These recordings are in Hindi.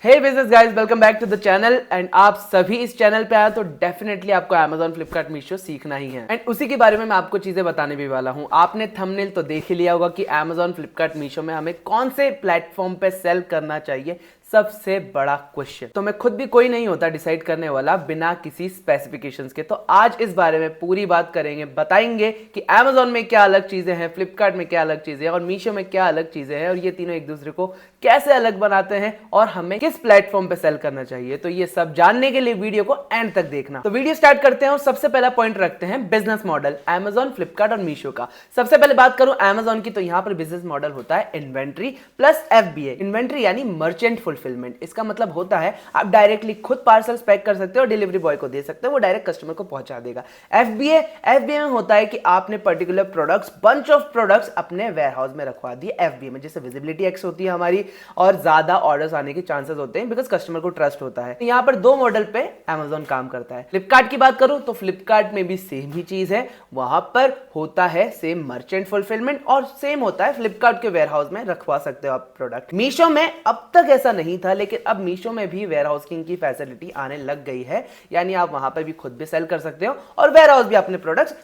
Hey business guys, welcome back to the channel. And आप सभी इस चैनल पे आए तो डेफिनेटली आपको Amazon, फ्लिपकार्ट, मीशो सीखना ही है। एंड उसी के बारे में मैं आपको चीजें बताने भी वाला हूं। आपने थंबनेल तो देख ही लिया होगा कि Amazon, फ्लिपकार्ट, मीशो में हमें कौन से प्लेटफॉर्म पे सेल करना चाहिए, सबसे बड़ा क्वेश्चन। तो मैं खुद भी कोई नहीं होता डिसाइड करने वाला बिना किसी स्पेसिफिकेशंस के। तो आज इस बारे में पूरी बात करेंगे, बताएंगे कि Amazon में क्या अलग चीजें हैं, फ्लिपकार्ट में क्या अलग चीजें हैं और मीशो में क्या अलग चीजें हैं, और ये तीनों एक दूसरे को कैसे अलग बनाते हैं और हमें किस प्लेटफॉर्म पे सेल करना चाहिए। तो ये सब जानने के लिए वीडियो को एंड तक देखना। तो वीडियो स्टार्ट करते हैं और सबसे पहला पॉइंट रखते हैं बिजनेस मॉडल Amazon, फ्लिपकार्ट और मीशो का। सबसे पहले बात करूं Amazon की, तो यहां पर बिजनेस मॉडल होता है इन्वेंट्री प्लस FBA। इन्वेंट्री यानी मर्चेंट फुलफिलमेंट। इसका मतलब होता है आप डायरेक्टली खुद पार्सल्स पैक कर सकते हो और डिलीवरी बॉय को दे सकते हो, वो डायरेक्ट कस्टमर को पहुंचा देगा। FBA में होता है कि आपने particular products, bunch of products अपने वेयरहाउस में रखवा दिए FBA में, जैसे विजिबिलिटी एक्स होती है हमारी और ज्यादा ऑर्डर्स आने के चांसेस होते हैं बिकॉज कस्टमर को ट्रस्ट होता है। यहां पर दो मॉडल पे Amazon काम करता है। फ्लिपकार्ट की बात करूं तो फ्लिपकार्ट में भी सेम ही चीज है, वहां पर होता है सेम मर्चेंट फुलफिलमेंट और सेम होता है फ्लिपकार्ट के वेयरहाउस में रखवा सकते हो आप प्रोडक्ट। मीशो में अब तक ऐसा नहीं था, लेकिन अब मीशो में भी वेयरहाउसिंग की फैसिलिटी आने लग गई है, यानी आप वहां पर भी खुद भी सेल कर सकते हो और वेयरहाउस भी अपने प्रोडक्ट्स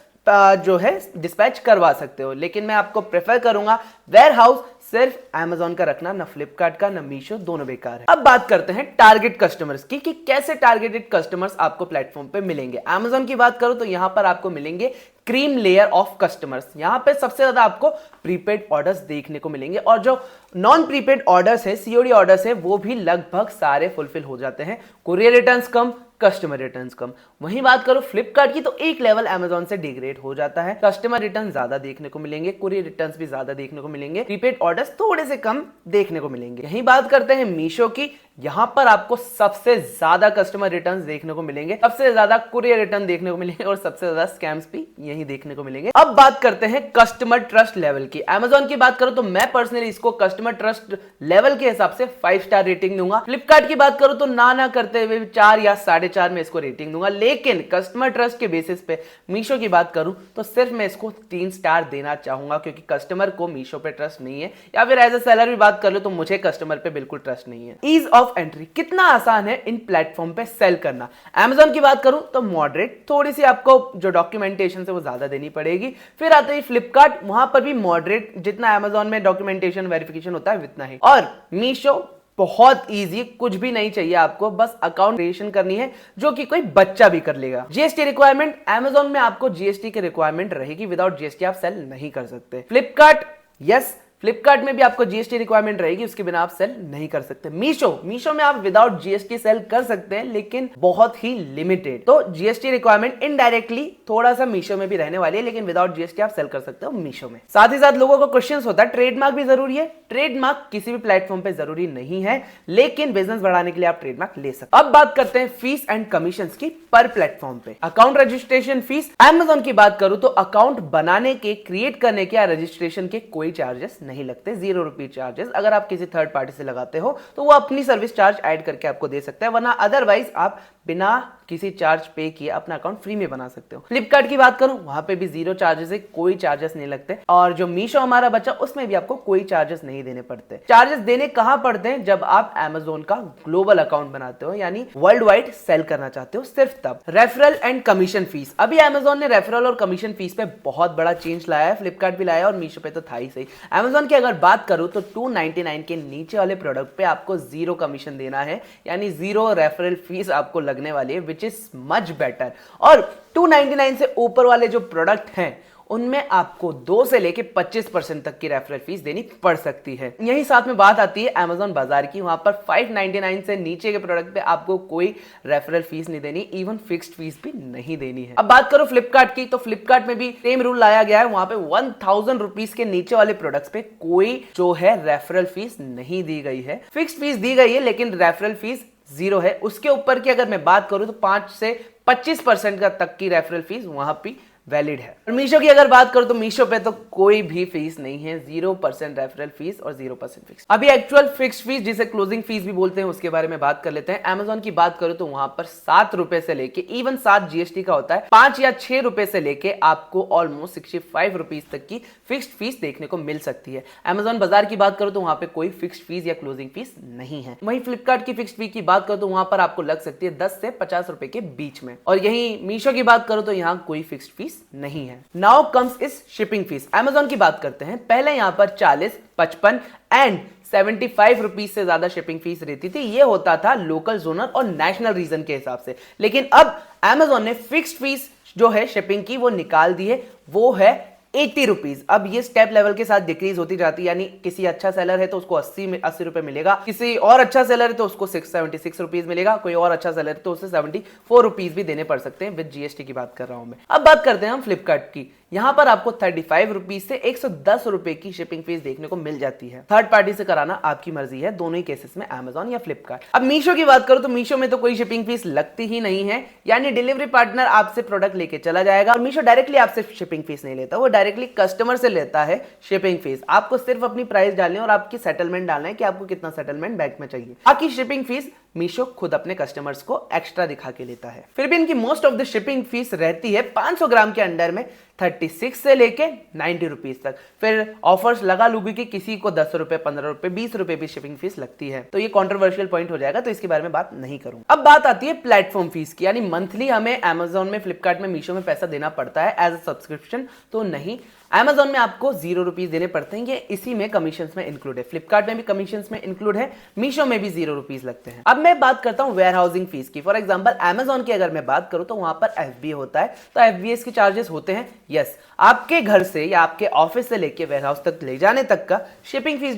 जो है डिस्पैच करवा सकते हो। लेकिन मैं आपको प्रेफर करूंगा वेयरहाउस सिर्फ Amazon का रखना, ना फ्लिपकार्ट का ना मीशो, दोनों बेकार है। अब बात करते हैं टारगेट कस्टमर्स की कि कैसे टारगेटेड कस्टमर्स आपको प्लेटफॉर्म पे मिलेंगे। Amazon की बात करूं तो यहां पर आपको मिलेंगे क्रीम लेयर ऑफ कस्टमर्स। यहां पे सबसे ज्यादा आपको प्रीपेड ऑर्डर्स देखने को मिलेंगे और जो नॉन प्रीपेड ऑर्डर्स है, COD ऑर्डर्स है, वो भी लगभग सारे फुलफिल हो जाते हैं। कुरियर रिटर्न्स कम, कस्टमर रिटर्न्स कम। वहीं बात करो फ्लिपकार्ट की तो एक लेवल Amazon से डिग्रेड हो जाता है। कस्टमर रिटर्न ज्यादा देखने को मिलेंगे, कुरियर रिटर्न्स भी ज्यादा देखने को मिलेंगे, प्रीपेड ऑर्डर्स थोड़े से कम देखने को मिलेंगे। यहीं बात करते हैं मीशो की, यहां पर आपको सबसे ज्यादा कस्टमर रिटर्न्स देखने को मिलेंगे, सबसे ज्यादा कुरियर रिटर्न देखने को मिलेंगे और सबसे ज्यादा स्कैम्स भी यहीं देखने को मिलेंगे। अब बात करते हैं कस्टमर ट्रस्ट लेवल की। Amazon की बात करूं तो मैं पर्सनली इसको कस्टमर ट्रस्ट लेवल के हिसाब से 5 स्टार रेटिंग दूंगा। फ्लिपकार्ट की बात करूं तो ना करते हुए 4 या 4.5 में इसको रेटिंग दूंगा। लेकिन कस्टमर ट्रस्ट के बेसिस पे मीशो की बात करूं तो सिर्फ मैं इसको 3 स्टार देना चाहूंगा, क्योंकि कस्टमर को मीशो पे ट्रस्ट नहीं है, या फिर एज ए सेलर भी बात कर लो तो मुझे कस्टमर पे बिल्कुल ट्रस्ट नहीं है। ईज ऑफ एंट्री, कितना आसान है इन प्लेटफॉर्म पे सेल करना। Amazon की बात करूं तो मॉडरेट, थोड़ी सी आपको जो डॉक्यूमेंटेशन है वो ज्यादा देनी पड़ेगी। फिर आता है फ्लिपकार्ट, वहां पर भी मॉडरेट, जितना Amazon में डॉक्यूमेंटेशन वेरिफिकेशन होता है उतना ही। और मीशो बहुत इजी, कुछ भी नहीं चाहिए आपको, बस अकाउंट क्रिएशन करनी है, जो कि कोई बच्चा भी कर लेगा। GST रिक्वायरमेंट, Amazon में आपको GST की रिक्वायरमेंट रहेगी, विदाउट GST आप सेल नहीं कर सकते। फ्लिपकार्ट, यस, फ्लिपकार्ट में भी आपको GST रिक्वायरमेंट रहेगी, उसके बिना आप सेल नहीं कर सकते। मीशो में आप विदाउट GST सेल कर सकते हैं, लेकिन बहुत ही लिमिटेड। तो GST रिक्वायरमेंट इनडायरेक्टली थोड़ा सा मीशो में भी रहने वाली है, लेकिन विदाउट GST आप सेल कर सकते हो मीशो में। साथ ही साथ लोगों को क्वेश्चन होता है ट्रेडमार्क भी जरूरी है। ट्रेडमार्क किसी भी प्लेटफॉर्म पे जरूरी नहीं है, लेकिन बिजनेस बढ़ाने के लिए आप ट्रेडमार्क ले सकते हैं। अब बात करते हैं फीस एंड कमीशन की पर प्लेटफॉर्म पे। अकाउंट रजिस्ट्रेशन फीस, Amazon की बात करूं तो अकाउंट बनाने के, क्रिएट करने के या रजिस्ट्रेशन के कोई चार्जेस नहीं लगते, 0 रुपये चार्जेस। अगर आप किसी थर्ड पार्टी से लगाते हो तो वो अपनी सर्विस चार्ज ऐड करके आपको दे सकता है, वरना अदरवाइज आप बिना किसी चार्ज पे किए अपना अकाउंट फ्री में बना सकते हो। फ्लिपकार्ट की बात करूं, वहां पे भी 0 चार्जेस है, कोई चार्जेस नहीं लगते। और जो मीशो हमारा बच्चा, उसमें भी आपको कोई चार्जेस नहीं देने पड़ते। चार्जेस देने कहां पड़ते हैं? जब आप Amazon का ग्लोबल अकाउंट बनाते हो, यानी वर्ल्ड वाइड सेल करना चाहते हो, सिर्फ तब। रेफरल एंड कमीशन फीस, अभी Amazon ने रेफरल और कमीशन फीस पे बहुत बड़ा चेंज लाया है, फ्लिपकार्ट भी लाया है और मीशो पे तो था ही सही। Amazon की अगर बात करूं तो 299 के नीचे वाले प्रोडक्ट पे आपको 0 कमीशन देना है, यानी 0 रेफरल फीस आपको लगने वाली है, विच इज मच बेटर। और 299 से ऊपर वाले जो प्रोडक्ट हैं उनमें आपको 2 से लेके 25% तक की रेफरल फीस देनी पड़ सकती है। यही साथ में बात आती है Amazon बाजार की, वहां पर 599 से नीचे के प्रोडक्ट पे आपको कोई रेफरल फीस नहीं देनी, इवन फिक्स्ड फीस भी नहीं देनी है। अब बात करो फ्लिपकार्ट की, तो फ्लिपकार्ट में भी सेम रूल लाया गया है, वहां पे 1000 रुपीज के नीचे वाले प्रोडक्ट्स पे कोई जो है रेफरल फीस नहीं दी गई है। फिक्स्ड फीस दी गई है, लेकिन रेफरल फीस 0 है। उसके ऊपर की अगर मैं बात करूं तो 5 से 25% का तक की रेफरल फीस वहां पे वैलिड है। और मीशो की अगर बात करो तो मीशो पे तो कोई भी फीस नहीं है, 0% रेफरल फीस और 0% फिक्स। अभी एक्चुअल फिक्स फीस जिसे क्लोजिंग फीस भी बोलते हैं उसके बारे में बात कर लेते हैं। अमेजॉन की बात करो तो वहां पर 7 रुपए से लेके इवन 7 जीएसटी का होता है, 5 या 6 रुपए से लेके आपको ऑलमोस्ट 65 रुपीज तक की फिक्स्ड फीस देखने को मिल सकती है। अमेजॉन बाजार की बात करो तो वहां पे कोई फिक्स्ड फीस या क्लोजिंग फीस नहीं है। वहीं फ्लिपकार्ट की फिक्स्ड फीस की बात करो तो वहां पर आपको लग सकती है 10 से 50 रुपए के बीच में। और यही मीशो की बात करो तो यहां कोई फिक्स्ड फीस नहीं है। नाउ कम्स इस शिपिंग फीस। अमेजॉन की बात करते हैं, पहले यहां पर 40, 55 एंड 75 रुपीज से ज्यादा शिपिंग फीस रहती थी। ये होता था लोकल, जोनल और नेशनल रीजन के हिसाब से। लेकिन अब अमेजॉन ने फिक्स्ड फीस जो है शिपिंग की वो निकाल दी है, वो है 80 रुपीज। अब ये स्टेप लेवल के साथ डिक्रीज होती जाती है, यानी किसी अच्छा सेलर है तो उसको 80 रुपए मिलेगा, किसी और अच्छा सेलर है तो उसको 76 रुपीज मिलेगा, कोई और अच्छा सेलर है तो उसे 74 रुपीज भी देने पड़ सकते हैं। विद जीएसटी की बात कर रहा हूं मैं। अब बात करते हैं हम फ्लिपकार्ट की। यहां पर आपको 35 रुपीज से 110 रुपए की शिपिंग फीस देखने को मिल जाती है। थर्ड पार्टी से कराना आपकी मर्जी है, दोनों ही केसेस में, अमेजॉन या फ्लिपकार्ट। अब मीशो की बात करो तो मीशो में तो कोई शिपिंग फीस लगती ही नहीं है, यानी डिलीवरी पार्टनर आपसे प्रोडक्ट लेके चला जाएगा और मीशो डायरेक्टली आपसे शिपिंग फीस नहीं लेता, वो डायरेक्टली कस्टमर से लेता है शिपिंग फीस। आपको सिर्फ अपनी प्राइस डालनी है और आपकी सेटलमेंट डालना है कि आपको कितना सेटलमेंट बैंक में चाहिए। बाकी शिपिंग फीस मीशो खुद अपने कस्टमर्स को एक्स्ट्रा दिखा के लेता है। फिर भी इनकी most of the shipping fees रहती है 500 ग्राम के अंडर में 36 से लेके 90 रुपीज तक। फिर ऑफर्स लगा लूंगी कि किसी को 10 रुपए, 15 रुपए, 20 रुपए भी शिपिंग फीस लगती है, तो ये कंट्रोवर्शियल पॉइंट हो जाएगा, तो इसके बारे में बात नहीं करूंगा। अब बात आती है प्लेटफॉर्म फीस की, यानी मंथली हमें अमेजॉन में, फ्लिपकार्ट में, मीशो में पैसा देना पड़ता है एज अ सब्सक्रिप्शन, तो नहीं। अमेजॉन में आपको 0 रुपीज देने पड़ते हैं, ये इसी में कमीशन में इंक्लूड है। फ्लिपकार्ट में भी कमीशन में इंक्लूड है, मीशो में भी 0 रुपीज लगते हैं। अब मैं बात करता हूं वेयर हाउसिंग फीस की। फॉर एग्जांपल अमेजॉन की अगर मैं बात करूं तो वहां पर एफबीए होता है, तो एफबीएस के चार्जेस होते हैं। यस, आपके घर से या आपके ऑफिस से लेके वेयर हाउस तक ले जाने तक का शिपिंग फीस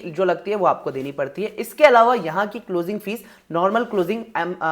जो लगती है वो आपको देनी पड़ती है। इसके अलावा यहाँ की closing fees normal closing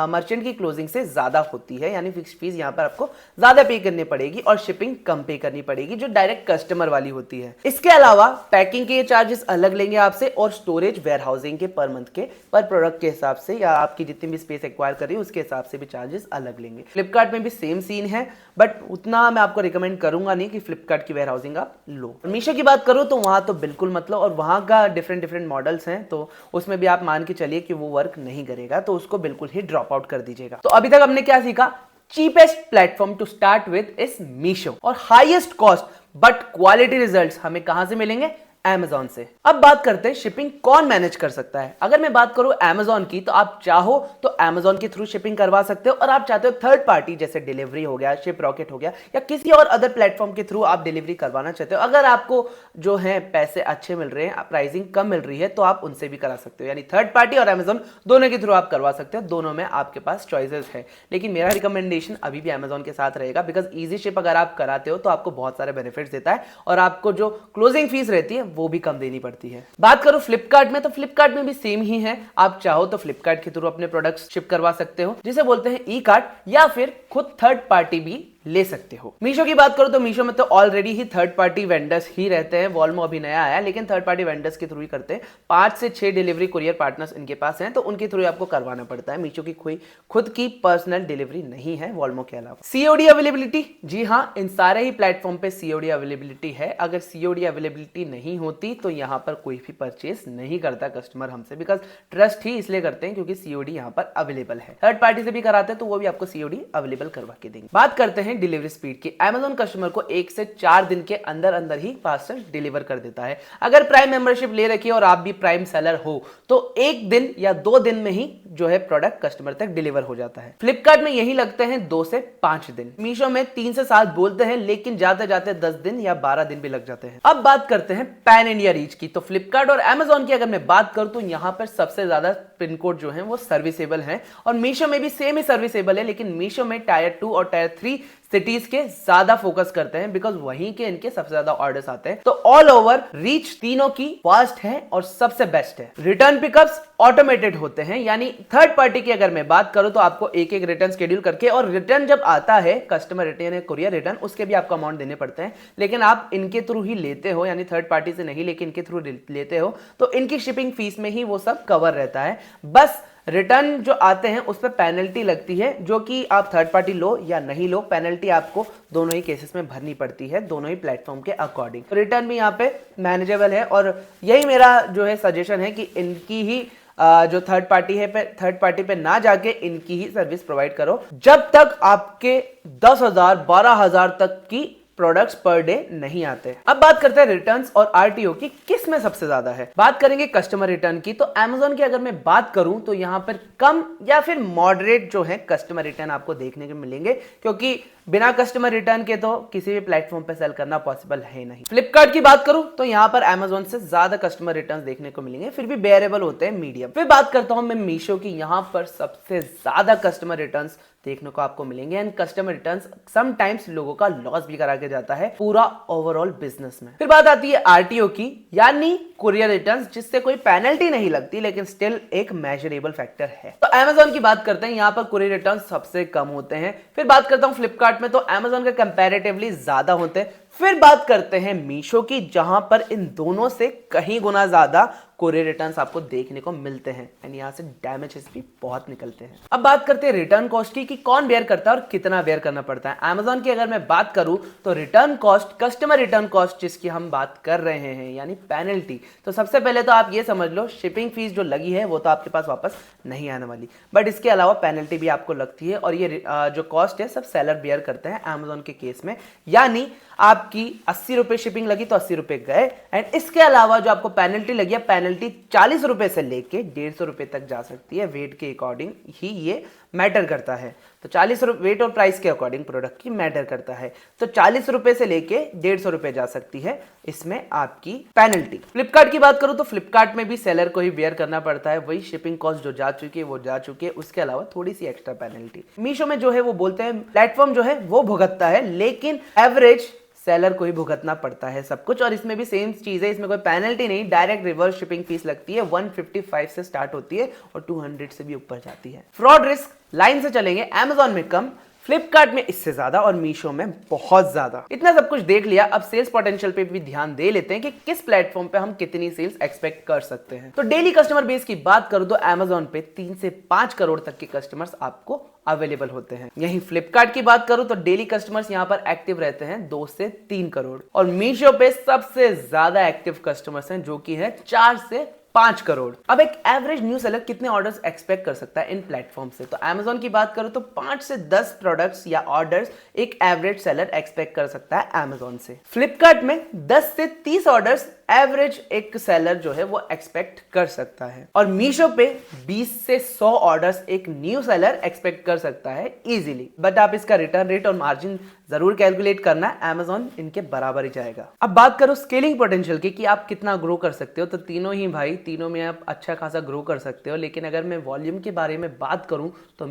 merchant की क्लोजिंग से ज्यादा होती है, यानी फिक्स फीस यहाँ पर आपको ज्यादा पे करनी पड़ेगी और शिपिंग कम पे करनी पड़ेगी, जो डायरेक्ट कस्टमर वाली होती है। इसके अलावा पैकिंग के चार्जेस अलग लेंगे आपसे और स्टोरेज वेयर हाउसिंग के पर मंथ के, पर प्रोडक्ट के हिसाब से या आपकी जितनी भी स्पेस एक्वायर कर रही है उसके हिसाब से भी चार्जेस अलग लेंगे। फ्लिपकार्ट में भी सेम सीन है, बट उतना मैं आपको रिकमेंड करूंगा नहीं कि फ्लिपकार्ट की वेयर हाउसिंग आप लो। मीशो की बात करूं तो वहां तो बिल्कुल मतलब, और वहां का डिफरेंट मॉडल्स हैं, तो उसमें भी आप मान के चलिए कि वो वर्क नहीं करेगा, तो उसको बिल्कुल ही ड्रॉप आउट कर दीजिएगा। तो अभी तक हमने क्या सीखा? Cheapest platform to start with is Meesho, और highest cost but quality results हमें कहां से मिलेंगे? Amazon से। अब बात करते हैं शिपिंग कौन मैनेज कर सकता है। अगर मैं बात करूं Amazon की, तो आप चाहो तो Amazon के थ्रू शिपिंग करवा सकते हो, और आप चाहते हो थर्ड पार्टी जैसे डिलीवरी हो गया, शिप रॉकेट हो गया, या किसी और अदर प्लेटफॉर्म के थ्रू आप डिलीवरी करवाना चाहते हो, अगर आपको जो है पैसे अच्छे मिल रहे हैं, प्राइसिंग कम मिल रही है, तो आप उनसे भी करा सकते हो। यानी थर्ड पार्टी और Amazon दोनों के थ्रू आप करवा सकते हो, दोनों में आपके पास चॉइसेस है। लेकिन मेरा रिकमेंडेशन अभी भी Amazon के साथ रहेगा, बिकॉज ईजी शिप अगर आप कराते हो तो आपको बहुत सारे बेनिफिट्स देता है, और आपको जो क्लोजिंग फीस रहती है वो भी कम देनी पड़ती है। बात करो फ्लिपकार्ट में, तो फ्लिपकार्ट में भी सेम ही है। आप चाहो तो फ्लिपकार्ट के थ्रू अपने प्रोडक्ट्स शिप करवा सकते हो, जिसे बोलते हैं ई कार्ट, या फिर खुद थर्ड पार्टी भी ले सकते हो। मीशो की बात करो तो मीशो में तो ऑलरेडी ही थर्ड पार्टी वेंडर्स ही रहते हैं। वॉल्मो अभी नया आया, लेकिन थर्ड पार्टी वेंडर्स के थ्रू ही करते हैं। 5 से 6 डिलीवरी कुरियर पार्टनर्स इनके पास हैं, तो उनके थ्रू आपको करवाना पड़ता है। मीशो की कोई खुद की पर्सनल डिलीवरी नहीं है वॉल्मो के अलावा। सीओडी अवेलेबिलिटी, जी हाँ, इन सारे ही प्लेटफॉर्म पे सीओडी अवेलेबिलिटी है। अगर सीओडी अवेलेबिलिटी नहीं होती तो यहाँ पर कोई भी परचेस नहीं करता कस्टमर हमसे, बिकॉज ट्रस्ट ही इसलिए करते हैं क्योंकि सीओडी यहाँ पर अवेलेबल है। थर्ड पार्टी से भी कराते हैं तो वो भी आपको सीओडी अवेलेबल करवा के देंगे। बात करते हैं डिलीवरी स्पीड की। Amazon कस्टमर को 1 से 4 दिन के अंदर अंदर ही पार्सल डिलीवर कर देता है। अगर प्राइम मेंबरशिप ले रखी है और आप भी प्राइम सेलर हो तो 1 दिन या 2 दिन में ही जो है प्रोडक्ट कस्टमर तक डिलीवर हो जाता है। फ्लिपकार्ट में यही लगते हैं 2 से 5 दिन। मीशो में 3 से 7 बोलते हैं, लेकिन जाते जाते 10 दिन या 12 दिन भी लग जाते हैं। अब बात करते हैं पैन इंडिया रीच की। तो फ्लिपकार्ट और Amazon की अगर मैं बात करूं तो यहां पर सबसे ज्यादा पिन कोड जो है वो सर्विसेबल है, और मीशो में भी सेम ही सर्विसेबल है, लेकिन मीशो में टायर 2 और टायर 3 सिटीज के ज्यादा फोकस करते हैं, बिकॉज वहीं के इनके सबसे ज्यादा ऑर्डर्स आते हैं। तो ऑल ओवर रीच तीनों की फास्ट है और सबसे बेस्ट है। रिटर्न पिकअप्स ऑटोमेटेड होते हैं, यानी थर्ड पार्टी की अगर मैं बात करूं तो आपको एक एक रिटर्न शेड्यूल करके, और रिटर्न जब आता है कस्टमर रिटर्न या कुरियर रिटर्न, उसके भी आपको अमाउंट देने पड़ते हैं। लेकिन आप इनके थ्रू ही लेते हो, यानी थर्ड पार्टी से नहीं लेके इनके थ्रू लेते हो, तो इनकी शिपिंग फीस में ही वो सब कवर रहता है। बस रिटर्न जो आते हैं उस पर पेनल्टी लगती है, जो कि आप थर्ड पार्टी लो या नहीं लो, पेनल्टी आपको दोनों ही केसेस में भरनी पड़ती है, दोनों ही प्लेटफॉर्म के अकॉर्डिंग। रिटर्न भी यहाँ पे मैनेजेबल है और यही मेरा जो है सजेशन है कि इनकी ही जो थर्ड पार्टी पे ना जाके इनकी ही सर्विस प्रोवाइड करो, जब तक आपके 10,000 12,000 तक की प्रोडक्ट्स पर डे नहीं आते। अब बात करते हैं रिटर्न्स और आरटीओ की, किस में सबसे ज्यादा है। बात करेंगे कस्टमर रिटर्न की, तो Amazon की अगर मैं बात करूं तो यहां पर कम या फिर मॉडरेट जो है कस्टमर रिटर्न आपको देखने को मिलेंगे, क्योंकि बिना कस्टमर रिटर्न के तो किसी भी प्लेटफॉर्म पे सेल करना पॉसिबल है नहीं। फ्लिपकार्ट की बात करूं तो यहां पर Amazon से ज्यादा कस्टमर रिटर्न देखने को मिलेंगे, फिर भी बेयरेबल होते हैं, मीडियम। फिर बात करता हूं मैं मीशो की, यहां पर सबसे ज्यादा कस्टमर रिटर्न देखने को आपको मिलेंगे एंड कस्टमर रिटर्न्स समटाइम्स लोगों का लॉस भी करा के जाता है पूरा ओवरऑल बिजनेस में। फिर बात आती है आरटीओ की, यानी कुरियर रिटर्न्स, जिससे कोई पेनल्टी नहीं लगती लेकिन स्टिल एक मेजरेबल फैक्टर है। तो Amazon की बात करते हैं, यहां पर कुरियर रिटर्न्स सबसे कम होते हैं। फिर बात करता हूं फ्लिपकार्ट में, तो Amazon के कंपैरेटिवली ज्यादा होते हैं। फिर बात करते हैं मीशो की, जहां पर इन दोनों से कहीं गुना ज्यादा कोरियर रिटर्न्स आपको देखने को मिलते हैं एंड यहां से डैमेजेस भी बहुत निकलते हैं। अब बात करते हैं रिटर्न कॉस्ट की, कि कौन बेयर करता है और कितना बेयर करना पड़ता है। Amazon की अगर मैं बात करूं तो return cost, customer return cost जिसकी हम बात कर रहे हैं, यानी पेनल्टी, तो सबसे पहले तो आप ये समझ लो शिपिंग फीस जो लगी है वो तो आपके पास वापस नहीं आने वाली, बट इसके अलावा पेनल्टी भी आपको लगती है और ये जो कॉस्ट है सब सेलर बेयर करते हैं Amazon के केस में। यानी आपकी 80 रुपए शिपिंग लगी तो 80 रुपए गए, एंड इसके अलावा जो आपको पेनल्टी लगी है, पेनल्टी 40 रुपए से लेके 150 रुपए तक जा सकती है। वेट के अकॉर्डिंग ही ये मैटर करता है, तो 40 रुपए वेट और प्राइस के अकॉर्डिंग प्रोडक्ट की मैटर करता है, तो 40 रुपए से लेके 150 रुपए जा सकती है इसमें आपकी पेनल्टी। फ्लिपकार्ट की बात करूं तो फ्लिपकार्ट में भी सेलर को ही बेयर करना पड़ता है, वही शिपिंग कॉस्ट जो जा चुकी है वो जा चुकी है, उसके अलावा थोड़ी सी एक्स्ट्रा पेनल्टी। मीशो में जो है वो बोलते हैं प्लेटफॉर्म जो है वो भुगतता है, लेकिन एवरेज सेलर को ही भुगतना पड़ता है सब कुछ। और इसमें भी सेम चीज है, इसमें कोई पेनल्टी नहीं, डायरेक्ट रिवर्स शिपिंग फीस लगती है, 155 से स्टार्ट होती है और 200 से भी ऊपर जाती है। फ्रॉड रिस्क लाइन से चलेंगे, Amazon में कम, फ्लिपकार्ट में इससे ज्यादा और मीशो में बहुत ज्यादा। इतना सब कुछ देख लिया, अब सेल्स पोटेंशियल पे भी ध्यान दे लेते हैं कि किस प्लेटफॉर्म पे हम कितनी सेल्स एक्सपेक्ट कर सकते हैं। तो डेली कस्टमर बेस की बात करूं तो Amazon पे 3 से 5 करोड़ तक के कस्टमर्स आपको अवेलेबल होते हैं। यहीं फ्लिपकार्ट की बात करूं तो डेली कस्टमर्स यहां पर एक्टिव रहते हैं 2 से 3 करोड़, और मीशो पे सबसे ज्यादा एक्टिव कस्टमर्स हैं जो कि है 4 से 5 करोड़। अब एक एवरेज न्यू सेलर कितने ऑर्डर्स एक्सपेक्ट कर सकता है इन प्लेटफॉर्म से, तो Amazon की बात करो तो 5 से 10 प्रोडक्ट्स या ऑर्डर्स एक एवरेज सेलर एक्सपेक्ट कर सकता है Amazon से। फ्लिपकार्ट में 10 से 30 ऑर्डर्स एवरेज एक सेलर जो है वो एक्सपेक्ट कर सकता है, और मीशो पे 20 से 100 ऑर्डर्स एक न्यू सेलर एक्सपेक्ट कर सकता है इजीली। बट आप इसका रिटर्न रेट और मार्जिन जरूर कैलकुलेट करना, Amazon इनके बराबर ही जाएगा। अब बात करो स्केलिंग पोटेंशियल की, कि आप कितना ग्रो कर सकते हो, तो तीनों ही भाई, तीनों में आप अच्छा खासा ग्रो कर सकते हो। लेकिन अगर मैं वॉल्यूम के बारे में बात करूं तो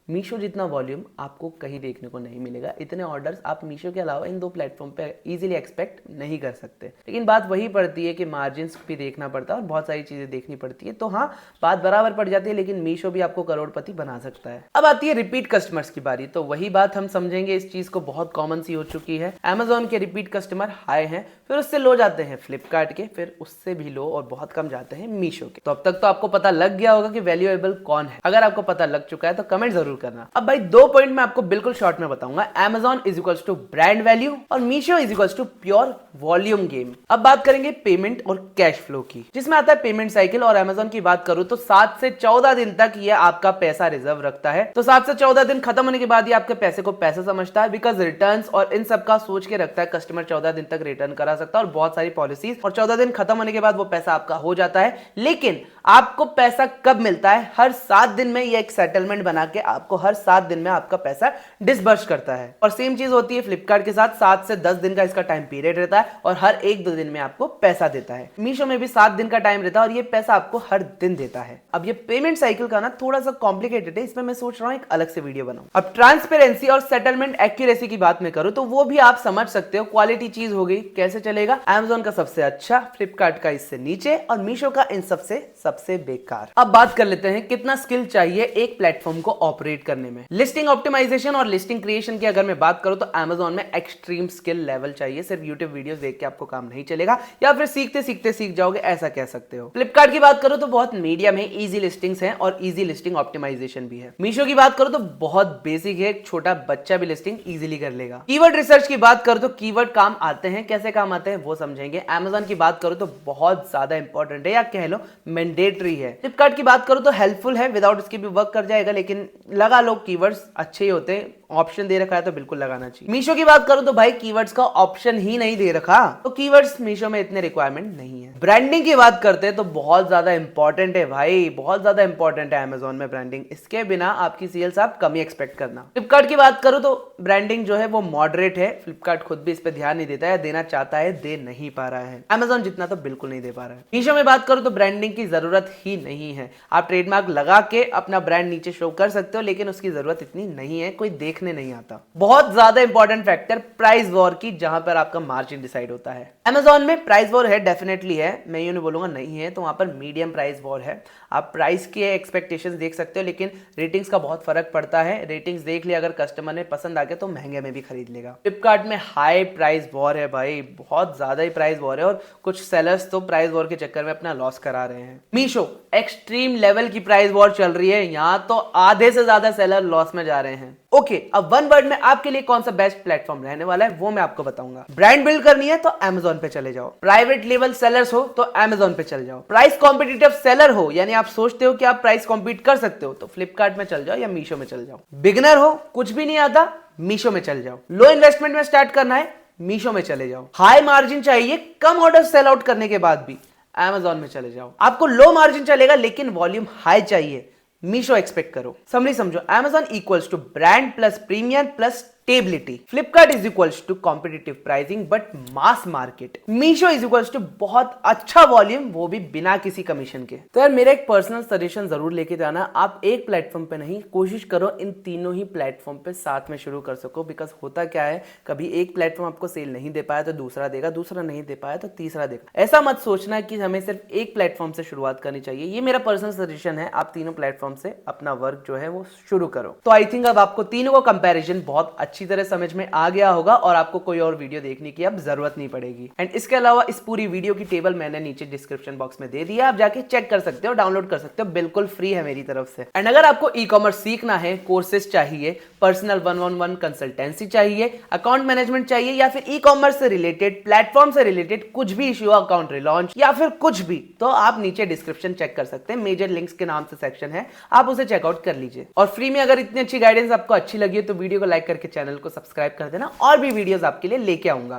मीशो जितना वॉल्यूम आपको कहीं देखने को नहीं मिलेगा। इतने ऑर्डर्स आप मीशो के अलावा इन दो प्लेटफॉर्म पे इजीली एक्सपेक्ट नहीं कर सकते। लेकिन बात वही पड़ती है कि मार्जिन्स भी देखना पड़ता है और बहुत सारी चीजें देखनी पड़ती है, तो हाँ बात बराबर पड़ जाती है, लेकिन मीशो भी आपको करोड़पति बना सकता है। अब आती है रिपीट कस्टमर्स की बारी, तो वही बात हम समझेंगे, इस चीज को बहुत कॉमन सी हो चुकी है। Amazon के रिपीट कस्टमर हाई हैं, फिर उससे लो जाते हैं फ्लिपकार्ट के, फिर उससे भी लो और बहुत कम जाते हैं मीशो के। तो अब तक तो आपको पता लग गया होगा कि वैल्यूएबल कौन है। अगर आपको पता लग चुका है तो कमेंट जरूर करना। अब भाई 2 पॉइंट मैं आपको बिल्कुल शॉर्ट में बताऊंगा, Amazon is equals to brand value और Meesho is equals to pure volume game. अब बात करेंगे पेमेंट और कैश फ्लो की, जिसमें आता है पेमेंट साइकिल, और Amazon की बात करूं तो 7 से 14 दिन तक ये आपका पैसा रिजर्व रखता है। तो 7 से 14 दिन खत्म होने के बाद ही आपके पैसे को पैसा समझता है, बिकॉज रिटर्न्स और इन सब का सोच के रखता है कस्टमर 14 दिन तक रिटर्न करा सकता है और बहुत सारी पॉलिसीज, और 14 दिन खत्म होने के बाद वो पैसा आपका हो जाता है। लेकिन आपको पैसा कब मिलता है? हर 7 दिन में ये एक सेटलमेंट बना के आपको हर 7 दिन में आपका पैसा डिसबर्स करता है। और सेम चीज होती है फ्लिपकार्ट के साथ, 7 से 10 दिन का इसका टाइम पीरियड रहता है और हर 1-2 दिन में आपको पैसा देता है। मीशो में भी 7 दिन का टाइम रहता है और ये पैसा आपको हर दिन देता है। अब ये पेमेंट साइकिल का ना थोड़ा सा कॉम्प्लिकेटेड है, इसमें मैं सोच रहा हूं एक अलग से वीडियो बनाऊं। अब ट्रांसपेरेंसी और सेटलमेंट एक्यूरेसी की बात में करूं तो वो भी आप समझ सकते हो, क्वालिटी चीज हो गई। कैसे चलेगा? Amazon का सबसे अच्छा, फ्लिपकार्ट का इससे नीचे और मीशो का इन सबसे सबसे सबसे बेकार। अब बात कर लेते हैं कितना स्किल चाहिए एक प्लेटफॉर्म को ऑपरेट करने में। लिस्टिंग ऑप्टिमाइजेशन और लिस्टिंग क्रिएशन की अगर मैं बात करूं तो Amazon में एक्सट्रीम स्किल लेवल चाहिए। सिर्फ यूट्यूब वीडियोस देख के आपको काम नहीं चलेगा, या फिर सीखते सीखते सीख जाओगे, ऐसा कह सकते हो। फ्लिपकार्ट की बात करूं तो बहुत मीडियम है, इजी लिस्टिंग्स हैं और इजी लिस्टिंग ऑप्टिमाइजेशन भी है। मीशो की बात करूं तो बहुत बेसिक है, एक छोटा बच्चा भी लिस्टिंग इजीली कर लेगा। कीवर्ड रिसर्च की बात करूं तो कीवर्ड काम आते हैं, कैसे काम आते हैं वो समझेंगे। Amazon की बात करूं तो बहुत ज्यादा इंपॉर्टेंट है, या कह लो मैंडेटरी है। फ्लिपकार्ट की बात करूं तो हेल्पफुल है, विदाउट इसके भी वर्क कर जाएगा, लेकिन लगा लो कीवर्ड्स अच्छे ही होते हैं, ऑप्शन दे रखा है तो बिल्कुल लगाना चाहिए। मीशो की बात करूं तो भाई कीवर्ड्स का ऑप्शन ही नहीं दे रखा, तो कीवर्ड्स मीशो में इतने रिक्वायरमेंट नहीं है। ब्रांडिंग की बात करते हैं तो बहुत ज्यादा इंपॉर्टेंट है भाई, बहुत ज्यादा इंपॉर्टेंट है Amazon में ब्रांडिंग। इसके बिना आपकी सेल्स आप कम ही एक्सपेक्ट करना। फ्लिपकार्ट की बात करूं तो ब्रांडिंग जो है वो मॉडरेट है, फ्लिपकार्ट खुद भी इस पे ध्यान नहीं देता है, देना चाहता है, दे नहीं पा रहा है। Amazon जितना तो बिल्कुल नहीं दे पा रहा है। मीशो में बात करूं तो ब्रांडिंग की जरूरत ही नहीं है, आप ट्रेडमार्क लगा के अपना ब्रांड नीचे शो कर सकते हो, लेकिन उसकी जरूरत इतनी नहीं है, कोई देखने नहीं आता। बहुत ज्यादा इंपॉर्टेंट फैक्टर प्राइस वॉर की, जहां पर आपका मार्जिन डिसाइड होता है। Amazon में प्राइस वॉर है, डेफिनेटली है, मैं ये नहीं बोलूंगा नहीं है, तो वहां पर मीडियम प्राइस वॉर है। आप प्राइस के एक्सपेक्टेशंस देख सकते हो, लेकिन रेटिंग्स का बहुत फर्क पड़ता है। रेटिंग्स देख लिया, अगर कस्टमर ने पसंद आ गया तो महंगे में भी खरीद लेगा। फ्लिपकार्ट में हाई प्राइस वॉर है भाई, बहुत ज्यादा ही प्राइस वॉर है, और कुछ सेलर्स तो प्राइस वॉर के चक्कर में अपना लॉस करा रहे हैं। मीशो एक्सट्रीम लेवल की प्राइस वॉर चल रही है, यहां तो आधे से ज्यादा सेलर लॉस में जा रहे हैं। ओके, अब वन वर्ड में आपके लिए कौन सा बेस्ट प्लेटफॉर्म रहने वाला है वो मैं आपको बताऊंगा। ब्रांड बिल्ड करनी है तो Amazon पे चले जाओ, प्राइवेट लेवल सेलर्स हो तो Amazon पे चले जाओ, प्राइस कॉम्पिटिटिव सेलर हो यानी आप सोचते हो कि आप प्राइस कॉम्पीट कर सकते हो तो फ्लिपकार्ट में चल जाओ या मीशो में चल जाओ। बिगिनर हो, कुछ भी नहीं आता, मीशो में चल जाओ। लो इन्वेस्टमेंट में स्टार्ट करना है, मीशो में चले जाओ। हाई मार्जिन चाहिए कम ऑर्डर सेल आउट करने के बाद भी, Amazon में चले जाओ। आपको लो मार्जिन चलेगा लेकिन वॉल्यूम हाई चाहिए, मीशो एक्सपेक्ट करो। समरी समझो, Amazon equals to brand plus premium plus stability. Flipkart is equals to competitive pricing but mass market. Meesho is equals to बहुत अच्छा वॉल्यूम, वो भी बिना किसी कमीशन के। तो यार मेरा एक पर्सनल सजेशन जरूर लेके जाना, आप एक प्लेटफॉर्म पे नहीं, कोशिश करो इन तीनों ही प्लेटफॉर्म पे साथ में शुरू कर सको। बिकॉज होता क्या है, कभी एक प्लेटफॉर्म आपको सेल नहीं दे पाया तो दूसरा देगा, दूसरा नहीं दे पाया तो तीसरा देगा। ऐसा मत सोचना कि हमें सिर्फ एक प्लेटफॉर्म से शुरुआत करनी चाहिए, ये मेरा पर्सनल सजेशन है। आप तीनों प्लेटफॉर्म से अपना वर्क जो है वो शुरू करो। तो आई थिंक अब आपको तीनों का कंपैरिजन बहुत अच्छी तरह समझ में आ गया होगा और आपको कोई और वीडियो देखने की अब जरूरत नहीं पड़ेगी। एंड इसके अलावा इस पूरी वीडियो की टेबल मैंने नीचे डिस्क्रिप्शन बॉक्स में दे दिया, आप जाके चेक कर सकते हो, डाउनलोड कर सकते हो, बिल्कुल फ्री है मेरी तरफ से। एंड अगर आपको ई कॉमर्स सीखना है, कोर्सेज चाहिए, पर्सनल 1-on-1 कंसल्टेंसी चाहिए, अकाउंट मैनेजमेंट चाहिए, या फिर ई कॉमर्स से रिलेटेड, प्लेटफॉर्म से रिलेटेड कुछ भी इश्यू, अकाउंट रिलॉन्च या फिर कुछ भी, तो आप नीचे डिस्क्रिप्शन चेक कर सकते हैं, मेजर लिंक्स के नाम से सेक्शन है, आप उसे चेकआउट कर लीजिए। और फ्री में अगर इतनी अच्छी गाइडेंस आपको अच्छी लगी है तो वीडियो को लाइक करके चैनल को सब्सक्राइब कर देना, और भी वीडियोस आपके लिए लेके आऊंगा।